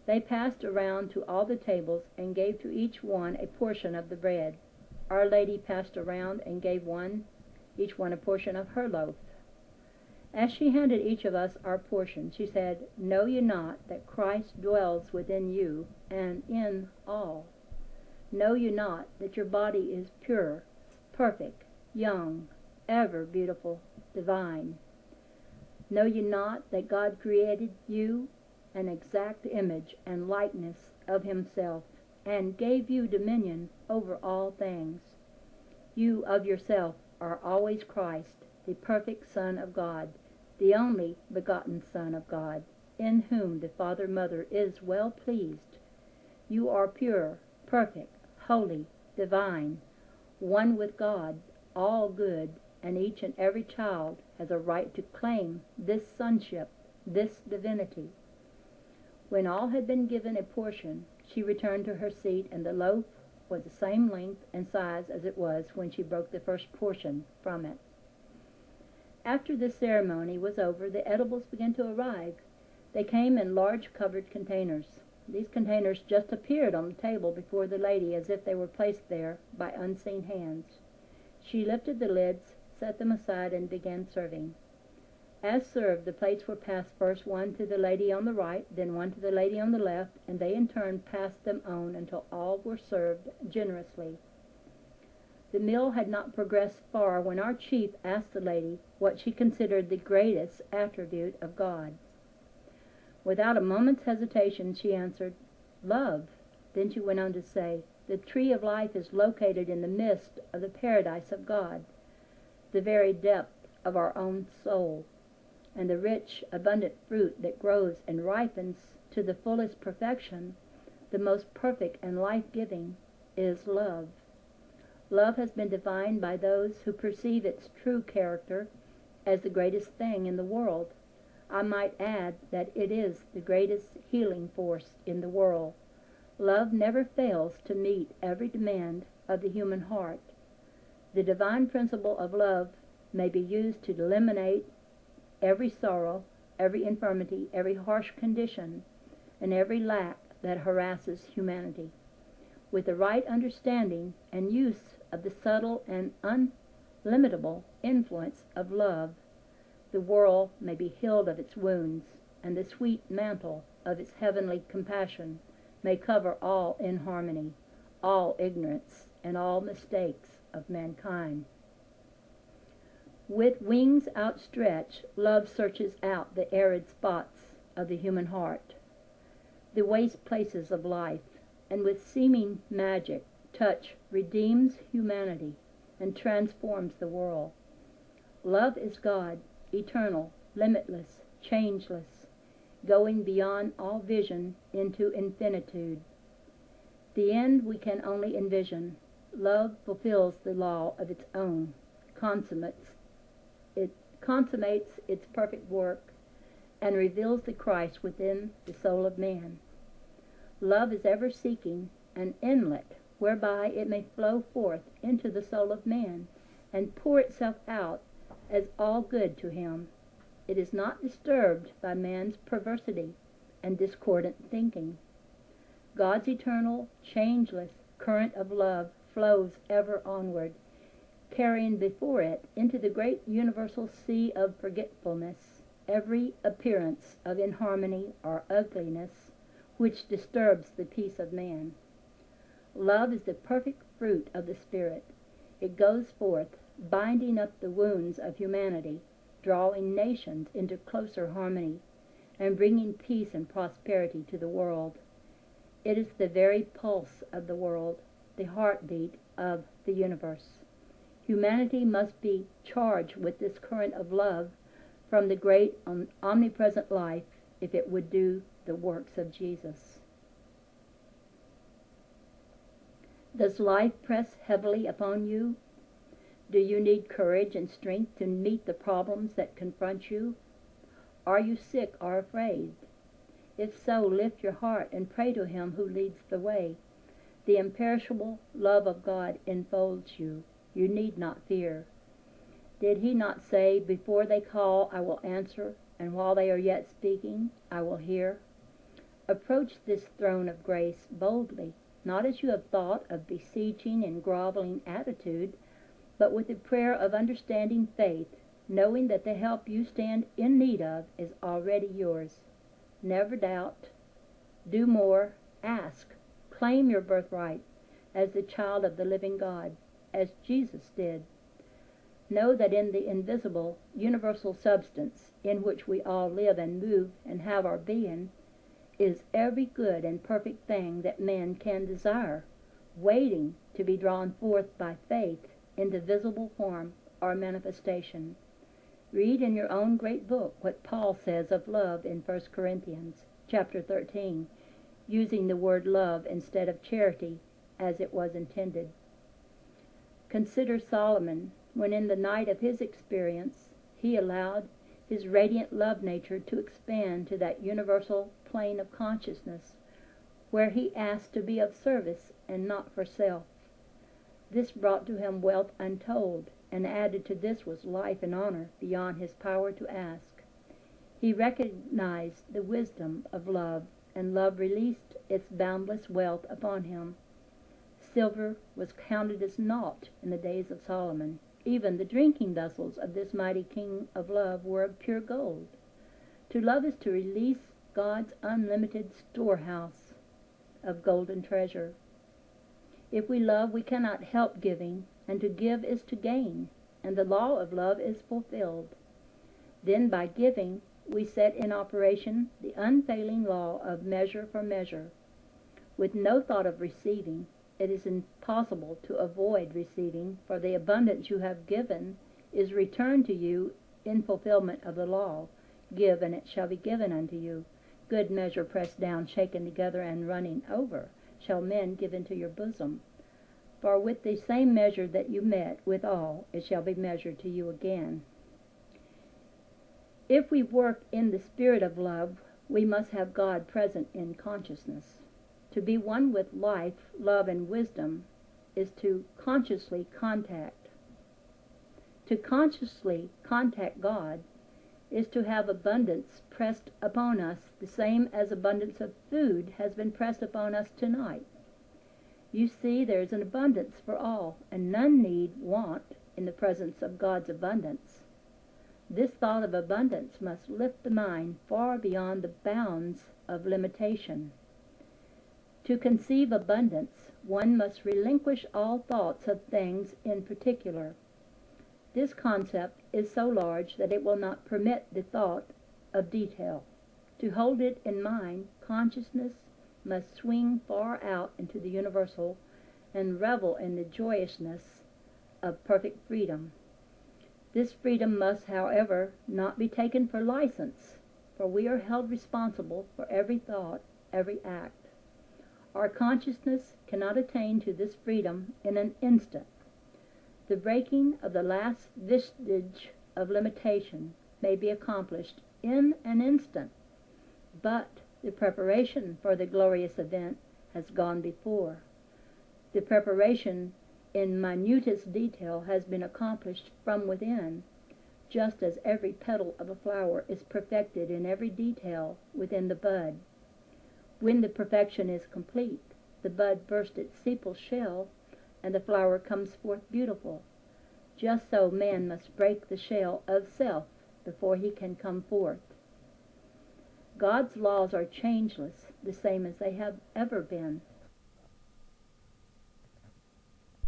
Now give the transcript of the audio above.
They passed around to all the tables and gave to each one a portion of the bread. Our Lady passed around and gave each one a portion of her loaf. As she handed each of us our portion, she said, "Know ye not that Christ dwells within you and in all? Know ye not that your body is pure, perfect, young, ever beautiful, divine? Know ye not that God created you an exact image and likeness of himself, and gave you dominion over all things? You of yourself are always Christ, the perfect Son of God, the only begotten Son of God, in whom the Father-Mother is well pleased. You are pure, perfect, holy, divine, one with God, all good, and each and every child has a right to claim this sonship, this divinity." When all had been given a portion, she returned to her seat, and the loaf was the same length and size as it was when she broke the first portion from it. After this ceremony was over, the edibles began to arrive. They came in large covered containers. These containers just appeared on the table before the lady as if they were placed there by unseen hands. She lifted the lids, set them aside, and began serving. As served, the plates were passed first one to the lady on the right, then one to the lady on the left, and they in turn passed them on until all were served generously. The meal had not progressed far when our chief asked the lady what she considered the greatest attribute of God. Without a moment's hesitation, she answered, "Love." Then she went on to say, "The tree of life is located in the midst of the paradise of God, the very depth of our own soul, and the rich, abundant fruit that grows and ripens to the fullest perfection, the most perfect and life-giving, is love. Love has been defined by those who perceive its true character as the greatest thing in the world. I might add that it is the greatest healing force in the world. Love never fails to meet every demand of the human heart. The divine principle of love may be used to eliminate every sorrow, every infirmity, every harsh condition, and every lack that harasses humanity. With the right understanding and use of the subtle and unlimitable influence of love, the world may be healed of its wounds, and the sweet mantle of its heavenly compassion may cover all inharmony, all ignorance, and all mistakes of mankind. With wings outstretched, love searches out the arid spots of the human heart, the waste places of life, and with seeming magic touch redeems humanity and transforms the world. Love is God, eternal, limitless, changeless, going beyond all vision into infinitude. The end we can only envision. Love fulfills the law of its own, consummates its perfect work, and reveals the Christ within the soul of man. Love is ever seeking an inlet whereby it may flow forth into the soul of man and pour itself out as all good to him. It is not disturbed by man's perversity and discordant thinking. God's eternal, changeless current of love flows ever onward, carrying before it into the great universal sea of forgetfulness every appearance of inharmony or ugliness which disturbs the peace of man. Love is the perfect fruit of the Spirit. It goes forth, binding up the wounds of humanity, drawing nations into closer harmony, and bringing peace and prosperity to the world. It is the very pulse of the world, the heartbeat of the universe. Humanity must be charged with this current of love from the great omnipresent life if it would do the works of Jesus. Does life press heavily upon you? Do you need courage and strength to meet the problems that confront you? Are you sick or afraid? If so, lift your heart and pray to Him who leads the way. The imperishable love of God enfolds you. You need not fear. Did He not say, "Before they call, I will answer, and while they are yet speaking, I will hear"? Approach this throne of grace boldly, not as you have thought of beseeching and groveling attitude, but with the prayer of understanding faith, knowing that the help you stand in need of is already yours. Never doubt. Do more. Ask. Claim your birthright as the child of the living God, as Jesus did. Know that in the invisible, universal substance in which we all live and move and have our being, is every good and perfect thing that man can desire, waiting to be drawn forth by faith into visible form or manifestation. Read in your own great book what Paul says of love in 1 Corinthians chapter 13, using the word love instead of charity as it was intended. Consider Solomon, when in the night of his experience he allowed his radiant love nature to expand to that universal plane of consciousness where he asked to be of service and not for self. This brought to him wealth untold, and added to this was life and honor beyond his power to ask. He recognized the wisdom of love, and love released its boundless wealth upon him. Silver was counted as naught in the days of Solomon. Even the drinking vessels of this mighty king of love were of pure gold. To love is to release God's unlimited storehouse of golden treasure. If we love, we cannot help giving, and to give is to gain, and the law of love is fulfilled. Then by giving, we set in operation the unfailing law of measure for measure. With no thought of receiving, it is impossible to avoid receiving, for the abundance you have given is returned to you in fulfillment of the law. Give, and it shall be given unto you. Good measure, pressed down, shaken together, and running over, shall men give into your bosom. For with the same measure that you met withal, it shall be measured to you again. If we work in the spirit of love, we must have God present in consciousness. To be one with life, love, and wisdom is to consciously contact. To consciously contact God is to have abundance pressed upon us, the same as abundance of food has been pressed upon us tonight. You see, there is an abundance for all, and none need want in the presence of God's abundance. This thought of abundance must lift the mind far beyond the bounds of limitation. To conceive abundance, one must relinquish all thoughts of things in particular. This concept is so large that it will not permit the thought of detail. To hold it in mind, consciousness must swing far out into the universal and revel in the joyousness of perfect freedom. This freedom must, however, not be taken for license, for we are held responsible for every thought, every act. Our consciousness cannot attain to this freedom in an instant. The breaking of the last vestige of limitation may be accomplished in an instant, but the preparation for the glorious event has gone before. The preparation in minutest detail has been accomplished from within, just as every petal of a flower is perfected in every detail within the bud. When the perfection is complete, the bud bursts its sepal shell, and the flower comes forth beautiful. Just so man must break the shell of self before he can come forth. God's laws are changeless, the same as they have ever been.